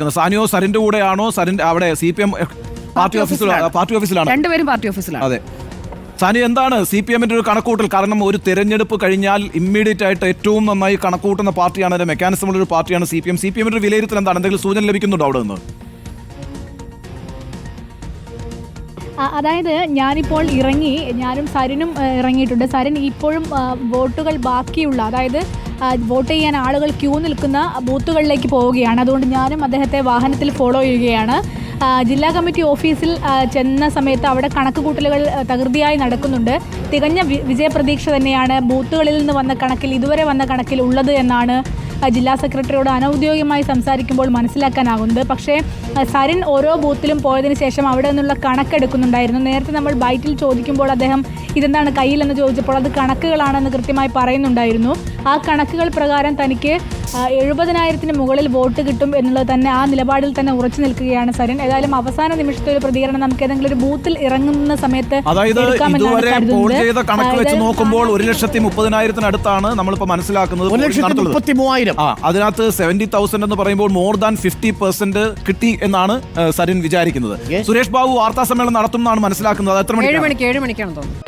സാനിയോ സരിന്റെ കൂടെയാണോ? സരിൻ അവിടെ CPM party ഓഫീസിലാണ്. രണ്ടുപേരും പാർട്ടി ഓഫീസിലാണ്. അതെ. സാനി, എന്താണ് CPMന്റെ ഒരു കണക്കൂട്ടൽ? കാരണം ഒരു തെരഞ്ഞെടുപ്പ് കഴിഞ്ഞാൽ ഇമ്മീഡിയറ്റ് ആയിട്ട് ഏറ്റവും നന്നായി കണക്കൂട്ടുന്ന പാർട്ടിയാണ്, അതിന്റെ മെക്കാനിസം ഉള്ള ഒരു പാർട്ടിയാണ് CPM. CPMന്റെ വിലയിരുത്തൽ എന്താണ്? എന്തെങ്കിലും സൂചന ലഭിക്കുന്നുണ്ടോ അവിടെ നിന്ന്? അതായത് ഞാനിപ്പോൾ ഞാനും സരിനും ഇറങ്ങിയിട്ടുണ്ട്. സരിൻ ഇപ്പോഴും വോട്ടുകൾ ബാക്കിയുള്ള, അതായത് വോട്ട് ചെയ്യാൻ ആളുകൾ ക്യൂ നിൽക്കുന്ന ബൂത്തുകളിലേക്ക് പോവുകയാണ്. അതുകൊണ്ട് ഞാനും അദ്ദേഹത്തെ വാഹനത്തിൽ ഫോളോ ചെയ്യുകയാണ്. ജില്ലാ കമ്മിറ്റി ഓഫീസിൽ ചെന്ന സമയത്ത് അവിടെ കണക്കുകൂട്ടലുകൾ തകൃതിയായി നടക്കുന്നുണ്ട്. തികഞ്ഞ വിജയപ്രതീക്ഷ തന്നെയാണ് ബൂത്തുകളിൽ നിന്ന് വന്ന കണക്കിൽ, ഇതുവരെ വന്ന കണക്കിൽ ഉള്ളത് എന്നാണ് ജില്ലാ സെക്രട്ടറിയോട് അനൗദ്യോഗികമായി സംസാരിക്കുമ്പോൾ മനസ്സിലാക്കാനാകുന്നത്. പക്ഷേ സരിൻ ഓരോ ബൂത്തിലും പോയതിന് ശേഷം അവിടെ നിന്നുള്ള കണക്കെടുക്കുന്നുണ്ടായിരുന്നു. നേരത്തെ നമ്മൾ ബൈറ്റിൽ ചോദിക്കുമ്പോൾ അദ്ദേഹം ഇതെന്താണ് കയ്യിലെന്ന് ചോദിച്ചപ്പോൾ അത് കണക്കുകളാണെന്ന് കൃത്യമായി പറയുന്നുണ്ടായിരുന്നു. ആ കണക്കുകൾ പ്രകാരം തനിക്ക് 70,000-ന് മുകളിൽ വോട്ട് കിട്ടും എന്നുള്ളത് തന്നെ, ആ നിലപാടിൽ തന്നെ ഉറച്ചു നിൽക്കുകയാണ് സരിൻ. ഏതായാലും അവസാന നിമിഷത്തെ ഒരു പ്രതികരണം നമുക്ക് ഏതെങ്കിലും ഒരു ബൂത്തിൽ ഇറങ്ങുന്ന സമയത്ത്, അതായത് ഇതുവരെ പോൾ ചെയ്ത കണക്ക് വെച്ച് നോക്കുമ്പോൾ 1,30,000-ന് നമ്മളിപ്പോൾ മനസ്സിലാക്കുന്നത് 1,33,000. അതിനകത്ത് 70,000 എന്ന് പറയുമ്പോൾ മോർ ദാൻ 50% കിട്ടി എന്നാണ് സരിൻ വിചാരിക്കുന്നത്. സുരേഷ് ബാബു വാർത്താ സമ്മേളനം നടത്തും എന്നാണ് മനസ്സിലാക്കുന്നത്. അത് എത്ര മണിക്കാണ്? 7 മണിക്കാണ് തോന്നുന്നത്.